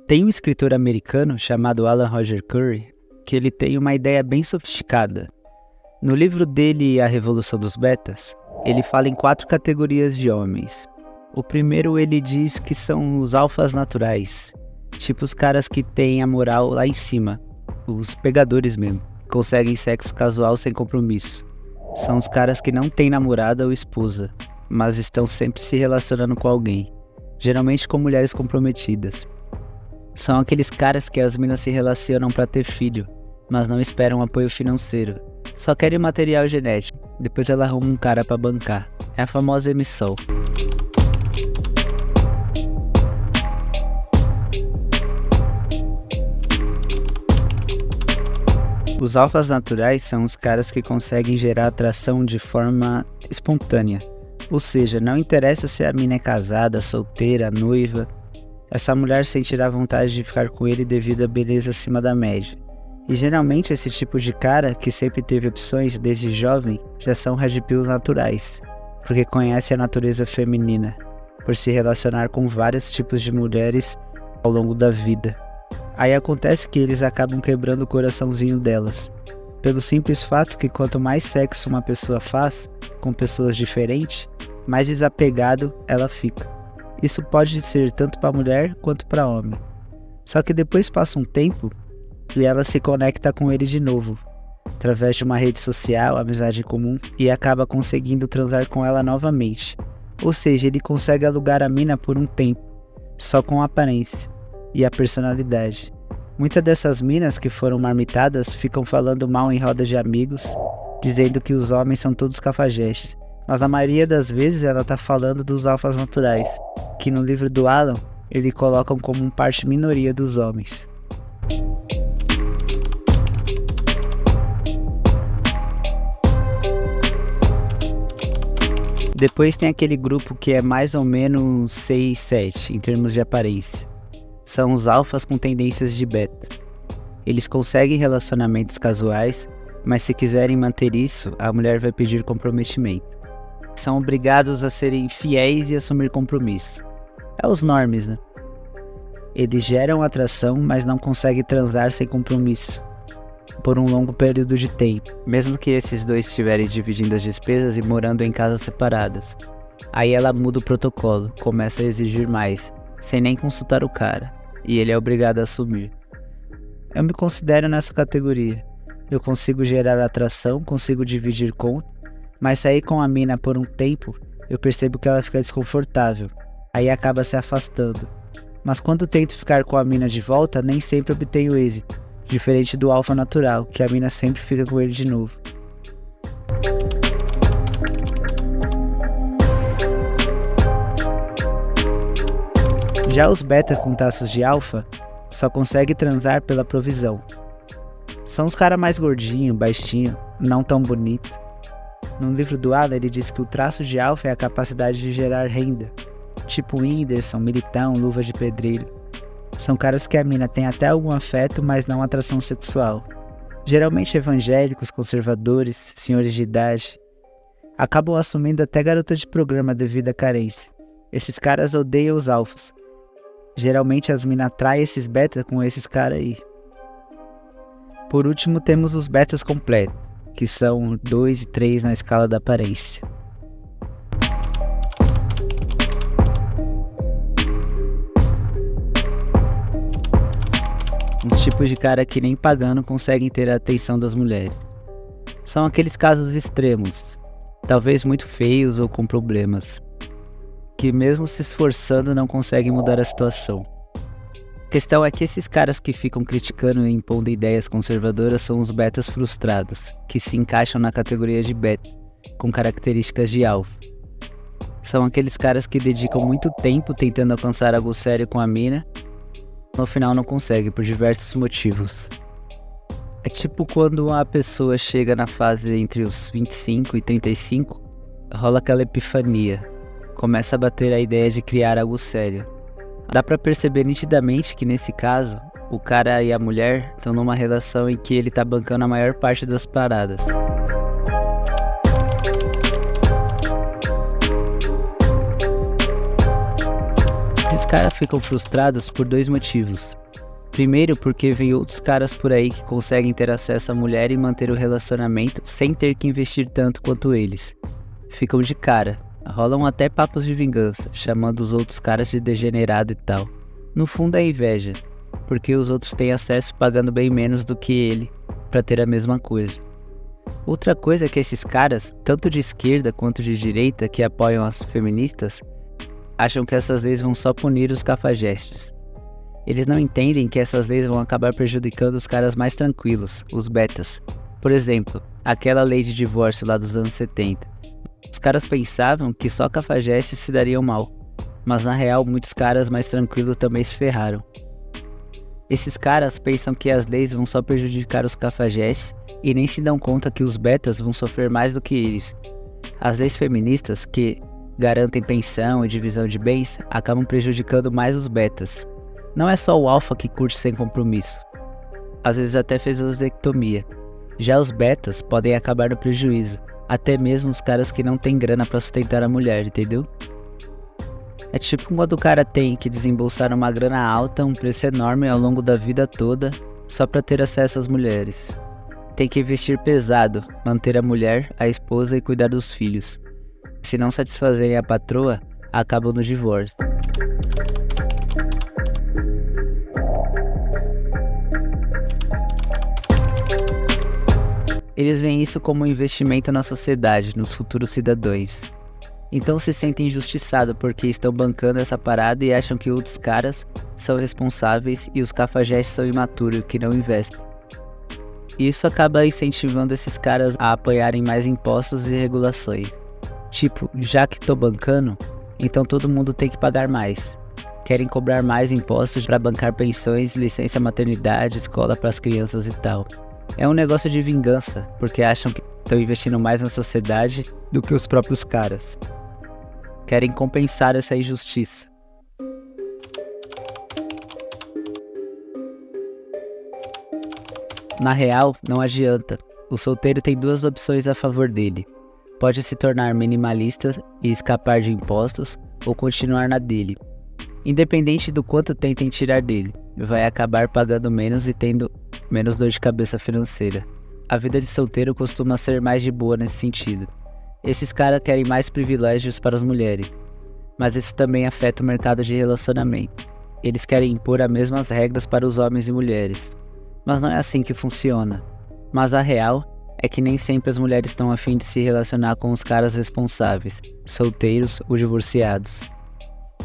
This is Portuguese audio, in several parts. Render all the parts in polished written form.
Tem um escritor americano chamado Alan Roger Curry que ele tem uma ideia bem sofisticada. No livro dele, A Revolução dos Betas, ele fala em 4 categorias de homens. O primeiro ele diz que são os alfas naturais, tipo os caras que têm a moral lá em cima, os pegadores mesmo, conseguem sexo casual sem compromisso. São os caras que não têm namorada ou esposa, mas estão sempre se relacionando com alguém, geralmente com mulheres comprometidas. São aqueles caras que as minas se relacionam para ter filho, mas não esperam apoio financeiro. Só querem material genético, depois ela arruma um cara pra bancar. É a famosa emissão. Os alfas naturais são os caras que conseguem gerar atração de forma espontânea. Ou seja, não interessa se a mina é casada, solteira, noiva. Essa mulher sentirá vontade de ficar com ele devido à beleza acima da média. E geralmente esse tipo de cara, que sempre teve opções desde jovem, já são red pills naturais, porque conhece a natureza feminina, por se relacionar com vários tipos de mulheres ao longo da vida. Aí acontece que eles acabam quebrando o coraçãozinho delas, pelo simples fato que quanto mais sexo uma pessoa faz com pessoas diferentes, mais desapegado ela fica. Isso pode ser tanto para mulher quanto para homem. Só que depois passa um tempo e ela se conecta com ele de novo, através de uma rede social, amizade comum, e acaba conseguindo transar com ela novamente. Ou seja, ele consegue alugar a mina por um tempo, só com a aparência e a personalidade. Muitas dessas minas que foram marmitadas ficam falando mal em rodas de amigos, dizendo que os homens são todos cafajestes. Mas na maioria das vezes ela tá falando dos alfas naturais, que no livro do Alan, ele colocam como parte minoria dos homens. Depois tem aquele grupo que é mais ou menos 6, 7 em termos de aparência. São os alfas com tendências de beta. Eles conseguem relacionamentos casuais, mas se quiserem manter isso, a mulher vai pedir comprometimento. São obrigados a serem fiéis e assumir compromisso. É os normes, né? Eles geram atração, mas não conseguem transar sem compromisso por um longo período de tempo, mesmo que esses dois estiverem dividindo as despesas e morando em casas separadas. Aí ela muda o protocolo, começa a exigir mais, sem nem consultar o cara, e ele é obrigado a assumir. Eu me considero nessa categoria. Eu consigo gerar atração, consigo dividir conta, mas sair com a mina por um tempo, eu percebo que ela fica desconfortável, aí acaba se afastando. Mas quando tento ficar com a mina de volta, nem sempre obtenho êxito, diferente do alfa natural, que a mina sempre fica com ele de novo. Já os beta com traços de alfa, só conseguem transar pela provisão. São os caras mais gordinho, baixinho, não tão bonito. No livro do Alan, ele diz que o traço de alfa é a capacidade de gerar renda, tipo Whindersson, Militão, Luva de Pedreiro. São caras que a mina tem até algum afeto, mas não atração sexual. Geralmente evangélicos, conservadores, senhores de idade. Acabam assumindo até garota de programa devido à carência. Esses caras odeiam os alfas. Geralmente as minas atraem esses betas com esses caras aí. Por último temos os betas completos, que são 2 e 3 na escala da aparência. Uns tipos de cara que nem pagando conseguem ter a atenção das mulheres. São aqueles casos extremos, talvez muito feios ou com problemas, que mesmo se esforçando não conseguem mudar a situação. A questão é que esses caras que ficam criticando e impondo ideias conservadoras são os betas frustrados, que se encaixam na categoria de beta, com características de alfa. São aqueles caras que dedicam muito tempo tentando alcançar algo sério com a mina, no final não consegue por diversos motivos. É tipo quando uma pessoa chega na fase entre os 25 e 35, rola aquela epifania, começa a bater a ideia de criar algo sério. Dá pra perceber nitidamente que nesse caso, o cara e a mulher estão numa relação em que ele tá bancando a maior parte das paradas. Esses caras ficam frustrados por dois motivos. Primeiro, porque vem outros caras por aí que conseguem ter acesso à mulher e manter o relacionamento sem ter que investir tanto quanto eles. Ficam de cara, rolam até papos de vingança, chamando os outros caras de degenerado e tal. No fundo é inveja, porque os outros têm acesso pagando bem menos do que ele para ter a mesma coisa. Outra coisa é que esses caras, tanto de esquerda quanto de direita, que apoiam as feministas, acham que essas leis vão só punir os cafajestes. Eles não entendem que essas leis vão acabar prejudicando os caras mais tranquilos, os betas. Por exemplo, aquela lei de divórcio lá dos anos 70. Os caras pensavam que só cafajestes se dariam mal, mas na real muitos caras mais tranquilos também se ferraram. Esses caras pensam que as leis vão só prejudicar os cafajestes e nem se dão conta que os betas vão sofrer mais do que eles. As leis feministas, que garantem pensão e divisão de bens, acabam prejudicando mais os betas. Não é só o alfa que curte sem compromisso. Às vezes até fez vasectomia. Já os betas podem acabar no prejuízo, até mesmo os caras que não têm grana pra sustentar a mulher, entendeu? É tipo quando o cara tem que desembolsar uma grana alta, um preço enorme ao longo da vida toda, só pra ter acesso às mulheres. Tem que investir pesado, manter a mulher, a esposa e cuidar dos filhos. Se não satisfazerem a patroa, acabam no divórcio. Eles veem isso como um investimento na sociedade, nos futuros cidadãos. Então se sentem injustiçados porque estão bancando essa parada e acham que outros caras são responsáveis e os cafajestes são imaturos que não investem. E isso acaba incentivando esses caras a apoiarem mais impostos e regulações. Tipo, já que tô bancando, então todo mundo tem que pagar mais. Querem cobrar mais impostos para bancar pensões, licença maternidade, escola para as crianças e tal. É um negócio de vingança, porque acham que estão investindo mais na sociedade do que os próprios caras. Querem compensar essa injustiça. Na real, não adianta. O solteiro tem duas opções a favor dele. Pode se tornar minimalista e escapar de impostos, ou continuar na dele. Independente do quanto tentem tirar dele, vai acabar pagando menos e tendo menos dor de cabeça financeira. A vida de solteiro costuma ser mais de boa nesse sentido. Esses caras querem mais privilégios para as mulheres, mas isso também afeta o mercado de relacionamento. Eles querem impor as mesmas regras para os homens e mulheres, mas não é assim que funciona. Mas a real é que nem sempre as mulheres estão a fim de se relacionar com os caras responsáveis, solteiros ou divorciados.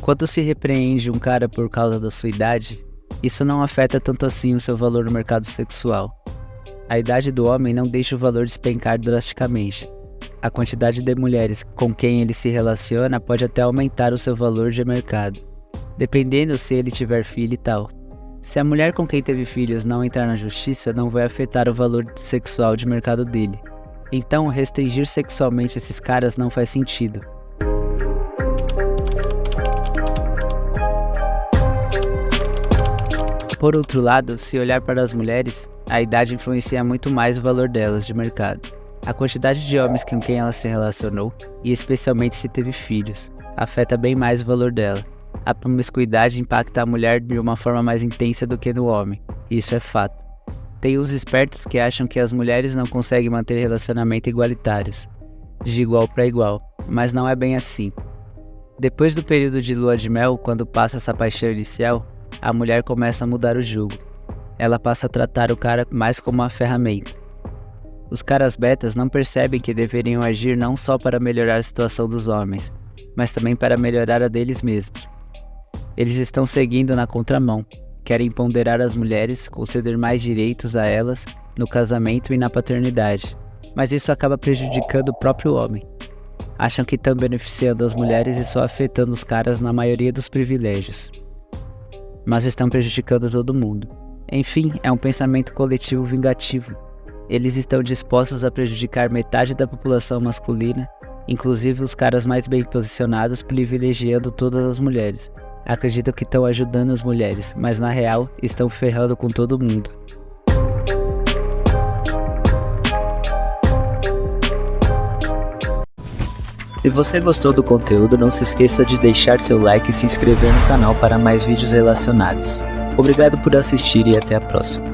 Quando se repreende um cara por causa da sua idade, isso não afeta tanto assim o seu valor no mercado sexual. A idade do homem não deixa o valor despencar drasticamente. A quantidade de mulheres com quem ele se relaciona pode até aumentar o seu valor de mercado, dependendo se ele tiver filho e tal. Se a mulher com quem teve filhos não entrar na justiça, não vai afetar o valor sexual de mercado dele. Então, restringir sexualmente esses caras não faz sentido. Por outro lado, se olhar para as mulheres, a idade influencia muito mais o valor delas de mercado. A quantidade de homens com quem ela se relacionou, e especialmente se teve filhos, afeta bem mais o valor dela. A promiscuidade impacta a mulher de uma forma mais intensa do que no homem, isso é fato. Tem os espertos que acham que as mulheres não conseguem manter relacionamentos igualitários, de igual para igual, mas não é bem assim. Depois do período de lua de mel, quando passa essa paixão inicial, a mulher começa a mudar o jogo. Ela passa a tratar o cara mais como uma ferramenta. Os caras betas não percebem que deveriam agir não só para melhorar a situação dos homens, mas também para melhorar a deles mesmos. Eles estão seguindo na contramão, querem ponderar as mulheres, conceder mais direitos a elas no casamento e na paternidade, mas isso acaba prejudicando o próprio homem. Acham que estão beneficiando as mulheres e só afetando os caras na maioria dos privilégios, mas estão prejudicando todo mundo. Enfim, é um pensamento coletivo vingativo. Eles estão dispostos a prejudicar metade da população masculina, inclusive os caras mais bem posicionados, privilegiando todas as mulheres. Acreditam que estão ajudando as mulheres, mas na real estão ferrando com todo mundo. Se você gostou do conteúdo, não se esqueça de deixar seu like e se inscrever no canal para mais vídeos relacionados. Obrigado por assistir e até a próxima.